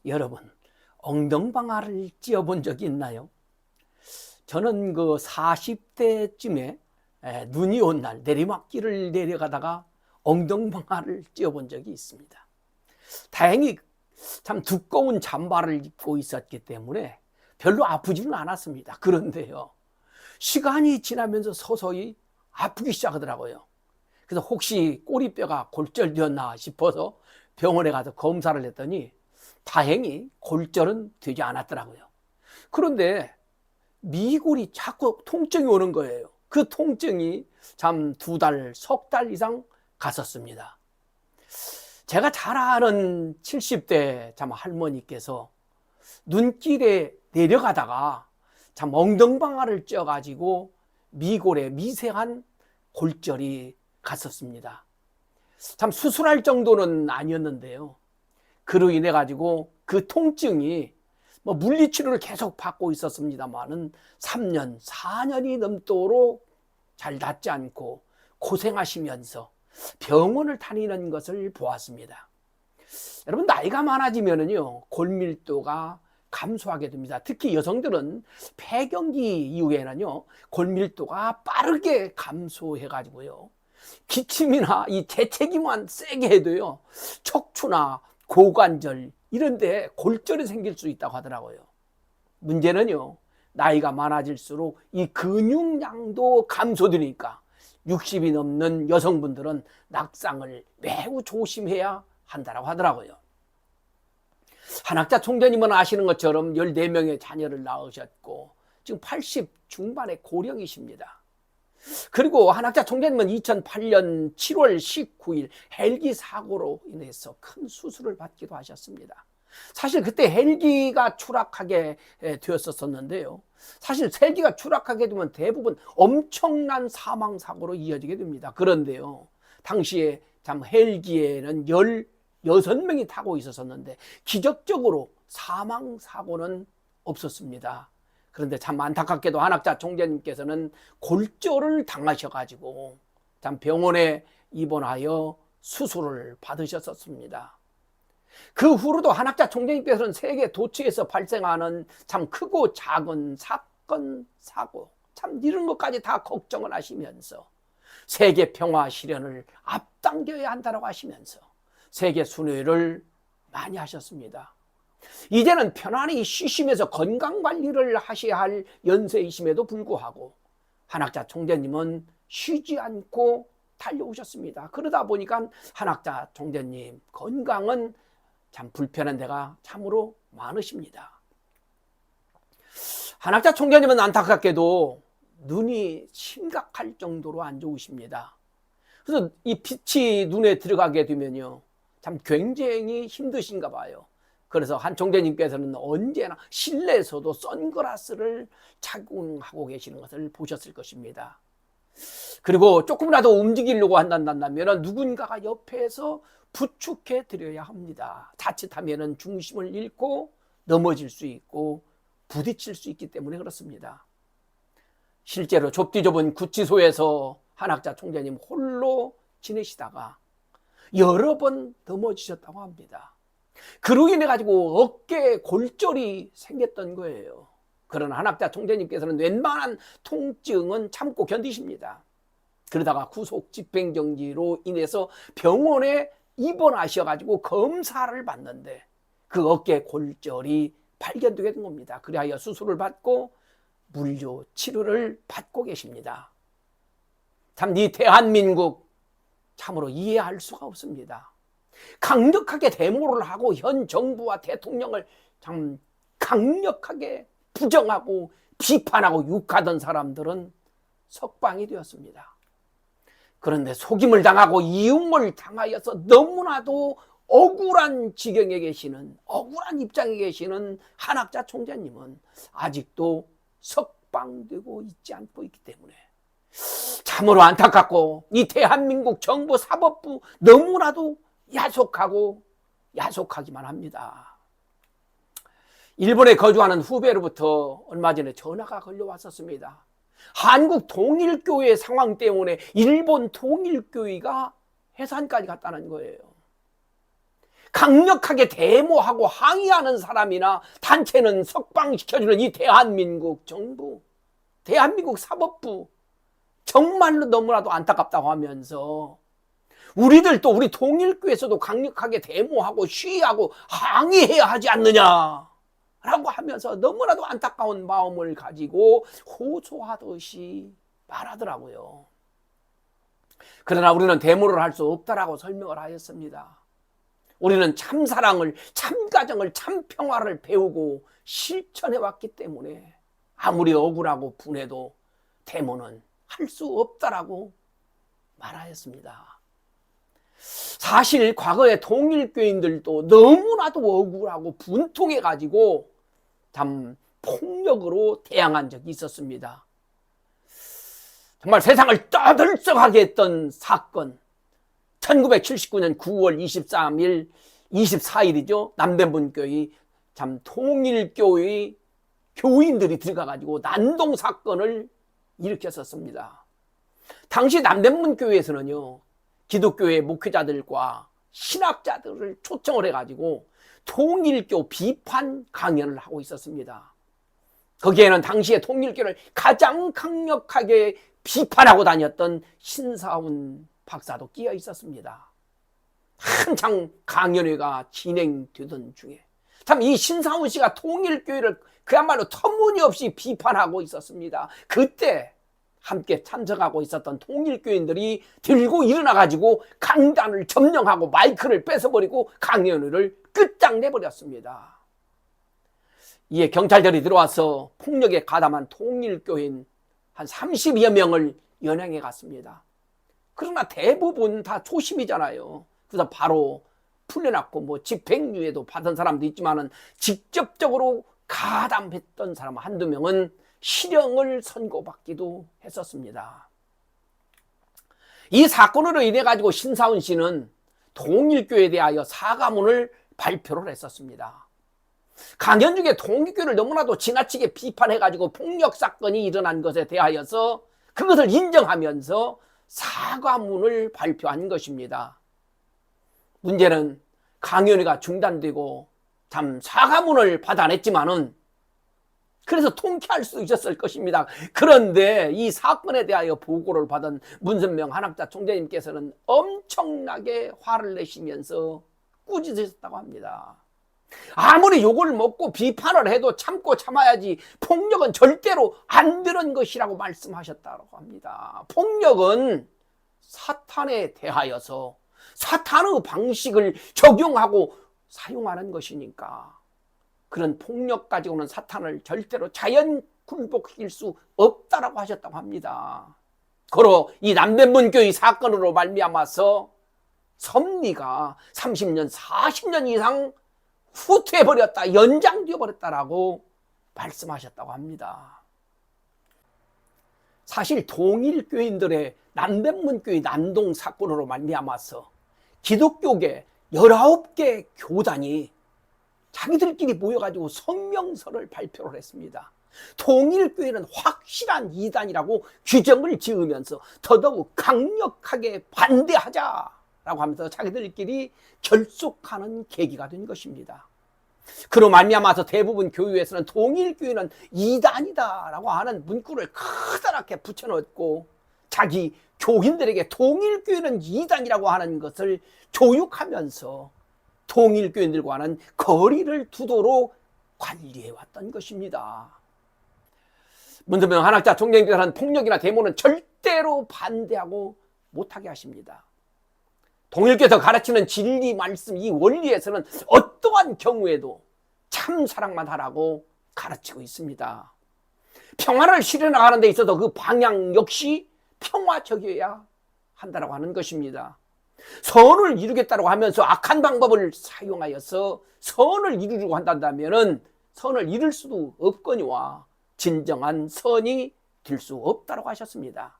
여러분, 엉덩방아를 찧어본 적이 있나요? 저는 그 40대쯤에 눈이 온 날 내리막길을 내려가다가 엉덩방아를 찧어본 적이 있습니다. 다행히 참 두꺼운 잠바를 입고 있었기 때문에 별로 아프지는 않았습니다. 그런데요, 시간이 지나면서 서서히 아프기 시작하더라고요. 그래서 혹시 꼬리뼈가 골절되었나 싶어서 병원에 가서 검사를 했더니 다행히 골절은 되지 않았더라고요. 그런데 미골이 자꾸 통증이 오는 거예요. 그 통증이 참 2달, 석 달 이상 갔었습니다. 제가 잘 아는 70대 참 할머니께서 눈길에 내려가다가 참 엉덩방아를 찧어가지고 미골에 미세한 골절이 갔었습니다. 참 수술할 정도는 아니었는데요. 그로 인해 가지고 그 통증이 물리치료를 계속 받고 있었습니다만은 3년, 4년이 넘도록 잘 낫지 않고 고생하시면서 병원을 다니는 것을 보았습니다. 여러분, 나이가 많아지면은요, 골밀도가 감소하게 됩니다. 특히 여성들은 폐경기 이후에는요, 골밀도가 빠르게 감소해 가지고요, 기침이나 이 재채기만 세게 해도요, 척추나 고관절 이런 데 골절이 생길 수 있다고 하더라고요. 문제는요, 나이가 많아질수록 이 근육량도 감소되니까 60이 넘는 여성분들은 낙상을 매우 조심해야 한다고 하더라고요. 한학자 총재님은 아시는 것처럼 14명의 자녀를 낳으셨고 지금 80 중반의 고령이십니다. 그리고 한학자 총재님은 2008년 7월 19일 헬기 사고로 인해서 큰 수술을 받기도 하셨습니다. 사실 그때 헬기가 추락하게 되었었는데요. 사실 헬기가 추락하게 되면 대부분 엄청난 사망 사고로 이어지게 됩니다. 그런데요, 당시에 참 헬기에는 16명이 타고 있었는데 기적적으로 사망 사고는 없었습니다. 그런데 참 안타깝게도 한학자 총재님께서는 골절을 당하셔가지고 참 병원에 입원하여 수술을 받으셨었습니다. 그 후로도 한학자 총재님께서는 세계 도처에서 발생하는 참 크고 작은 사건, 사고, 참 이런 것까지 다 걱정을 하시면서 세계 평화 실현을 앞당겨야 한다고 하시면서 세계 순회를 많이 하셨습니다. 이제는 편안히 쉬시면서 건강관리를 하셔야 할 연세이심에도 불구하고 한학자 총재님은 쉬지 않고 달려오셨습니다. 그러다 보니까 한학자 총재님 건강은 참 불편한 데가 참으로 많으십니다. 한학자 총재님은 안타깝게도 눈이 심각할 정도로 안 좋으십니다. 그래서 이 빛이 눈에 들어가게 되면요, 참 굉장히 힘드신가 봐요. 그래서 한 총재님께서는 언제나 실내에서도 선글라스를 착용하고 계시는 것을 보셨을 것입니다. 그리고 조금이라도 움직이려고 한다면 누군가가 옆에서 부축해 드려야 합니다. 자칫하면 중심을 잃고 넘어질 수 있고 부딪힐 수 있기 때문에 그렇습니다. 실제로 좁디 좁은 구치소에서 한학자 총재님 홀로 지내시다가 여러 번 넘어지셨다고 합니다. 그로 인해 가지고 어깨에 골절이 생겼던 거예요. 그러나 한학자 총재님께서는 웬만한 통증은 참고 견디십니다. 그러다가 구속 집행정지로 인해서 병원에 입원하셔가지고 검사를 받는데 그 어깨 골절이 발견되게 된 겁니다. 그리하여 수술을 받고 물리치료를 치료를 받고 계십니다. 참 이 대한민국 참으로 이해할 수가 없습니다. 강력하게 데모를 하고 현 정부와 대통령을 참 강력하게 부정하고 비판하고 욕하던 사람들은 석방이 되었습니다. 그런데 속임을 당하고 이용을 당하여서 너무나도 억울한 지경에 계시는, 억울한 입장에 계시는 한학자 총재님은 아직도 석방되고 있지 않고 있기 때문에 참으로 안타깝고 이 대한민국 정부 사법부 너무나도 야속하고 야속하기만 합니다. 일본에 거주하는 후배로부터 얼마 전에 전화가 걸려왔었습니다. 한국 통일교회 상황 때문에 일본 통일교회가 해산까지 갔다는 거예요. 강력하게 데모하고 항의하는 사람이나 단체는 석방시켜주는 이 대한민국 정부, 대한민국 사법부, 정말로 너무나도 안타깝다고 하면서 우리들도 우리 통일교에서도 강력하게 데모하고 시위하고 항의해야 하지 않느냐라고 하면서 너무나도 안타까운 마음을 가지고 호소하듯이 말하더라고요. 그러나 우리는 데모를 할 수 없다라고 설명을 하였습니다. 우리는 참사랑을, 참가정을, 참평화를 배우고 실천해 왔기 때문에 아무리 억울하고 분해도 데모는 할 수 없다라고 말하였습니다. 사실 과거의 통일교인들도 너무나도 억울하고 분통해 가지고 참 폭력으로 대항한 적이 있었습니다. 정말 세상을 떠들썩하게 했던 사건, 1979년 9월 23일, 24일이죠. 남대문교회 참 통일교회 교인들이 들어가가지고 난동 사건을 일으켰었습니다. 당시 남대문교회에서는요, 기독교회 목회자들과 신학자들을 초청을 해가지고 통일교 비판 강연을 하고 있었습니다. 거기에는 당시에 통일교를 가장 강력하게 비판하고 다녔던 신사훈 박사도 끼어 있었습니다. 한창 강연회가 진행되던 중에 참 이 신사훈 씨가 통일교회를 그야말로 터무니없이 비판하고 있었습니다. 그때 함께 참석하고 있었던 통일교인들이 들고 일어나가지고 강단을 점령하고 마이크를 뺏어버리고 강연회를 끝장내버렸습니다. 이에 경찰들이 들어와서 폭력에 가담한 통일교인 한 30여 명을 연행해 갔습니다. 그러나 대부분 다 초심이잖아요. 그래서 바로 풀려났고 뭐 집행유예도 받은 사람도 있지만은 직접적으로 가담했던 사람 한두 명은 실형을 선고받기도 했었습니다. 이 사건으로 인해 가지고 신사훈 씨는 통일교에 대하여 사과문을 발표를 했었습니다. 강연 중에 통일교를 너무나도 지나치게 비판해 가지고 폭력 사건이 일어난 것에 대하여서 그것을 인정하면서 사과문을 발표한 것입니다. 문제는 강연회가 중단되고 참 사과문을 받아냈지만은 그래서 통쾌할 수 있었을 것입니다. 그런데 이 사건에 대하여 보고를 받은 문선명 한학자 총재님께서는 엄청나게 화를 내시면서 꾸짖으셨다고 합니다. 아무리 욕을 먹고 비판을 해도 참고 참아야지 폭력은 절대로 안 되는 것이라고 말씀하셨다고 합니다. 폭력은 사탄에 대하여서 사탄의 방식을 적용하고 사용하는 것이니까 그런 폭력 가지고는 사탄을 절대로 자연 굴복시킬 수 없다라고 하셨다고 합니다. 고로 이 남대문교회 사건으로 말미암아서 섭리가 30년, 40년 이상 후퇴해버렸다, 연장되어버렸다라고 말씀하셨다고 합니다. 사실 통일교인들의 남대문교회 난동 사건으로 말미암아서 기독교계 19개 교단이 자기들끼리 모여가지고 성명서를 발표를 했습니다. 통일교회는 확실한 이단이라고 규정을 지으면서 더더욱 강력하게 반대하자라고 하면서 자기들끼리 결속하는 계기가 된 것입니다. 그로 말미암아서 대부분 교회에서는 통일교회는 이단이다라고 하는 문구를 커다랗게 붙여놓고 자기 교인들에게 통일교회는 이단이라고 하는 것을 교육하면서 통일교인들과는 거리를 두도록 관리해왔던 것입니다. 문선명 한학자 총재님께서는 폭력이나 데모는 절대로 반대하고 못하게 하십니다. 통일교에서 가르치는 진리 말씀, 이 원리에서는 어떠한 경우에도 참사랑만 하라고 가르치고 있습니다. 평화를 실현하는 데 있어서 그 방향 역시 평화적이어야 한다고 하는 것입니다. 선을 이루겠다고 하면서 악한 방법을 사용하여서 선을 이루려고 한다면 선을 이룰 수도 없거니와 진정한 선이 될 수 없다고 하셨습니다.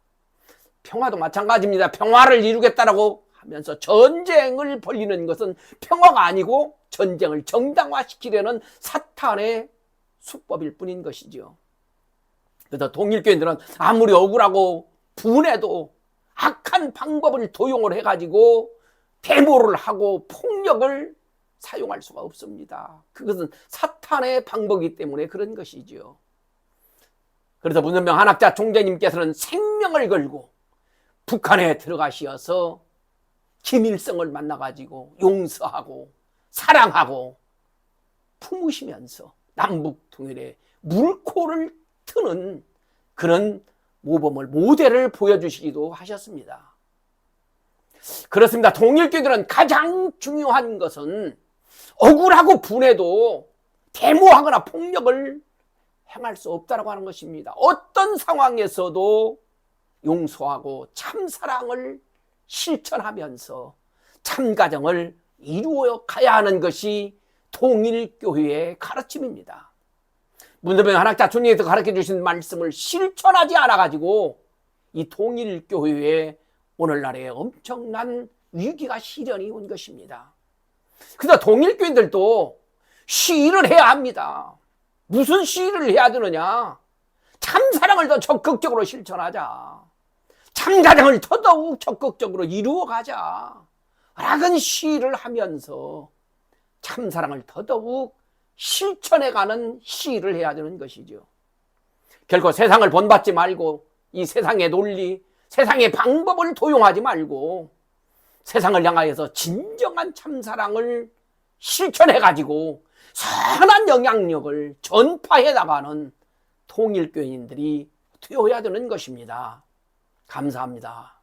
평화도 마찬가지입니다. 평화를 이루겠다고 하면서 전쟁을 벌이는 것은 평화가 아니고 전쟁을 정당화시키려는 사탄의 수법일 뿐인 것이죠. 그래서 통일교인들은 아무리 억울하고 분해도 악한 방법을 도용을 해가지고 데모를 하고 폭력을 사용할 수가 없습니다. 그것은 사탄의 방법이기 때문에 그런 것이지요. 그래서 문선명 한학자 총재님께서는 생명을 걸고 북한에 들어가시어서 김일성을 만나가지고 용서하고 사랑하고 품으시면서 남북 통일의 물꼬를 트는 그런 모범을, 모델을 보여주시기도 하셨습니다. 그렇습니다. 통일교회들은 가장 중요한 것은 억울하고 분해도 데모하거나 폭력을 행할 수 없다고 하는 것입니다. 어떤 상황에서도 용서하고 참사랑을 실천하면서 참가정을 이루어 가야 하는 것이 통일교회의 가르침입니다. 문선명 한학자 주님께서 가르쳐 주신 말씀을 실천하지 않아가지고 이 통일교회에 오늘날에 엄청난 위기가 시련이 온 것입니다. 그래서 통일교인들도 시위를 해야 합니다. 무슨 시위를 해야 되느냐? 참사랑을 더 적극적으로 실천하자. 참가정을 더더욱 적극적으로 이루어가자. 라는 시위를 하면서 참사랑을 더더욱 실천해가는 시위를 해야 되는 것이죠. 결코 세상을 본받지 말고 이 세상의 논리, 세상의 방법을 도용하지 말고 세상을 향하여서 진정한 참사랑을 실천해가지고 선한 영향력을 전파해 나가는 통일교인들이 되어야 되는 것입니다. 감사합니다.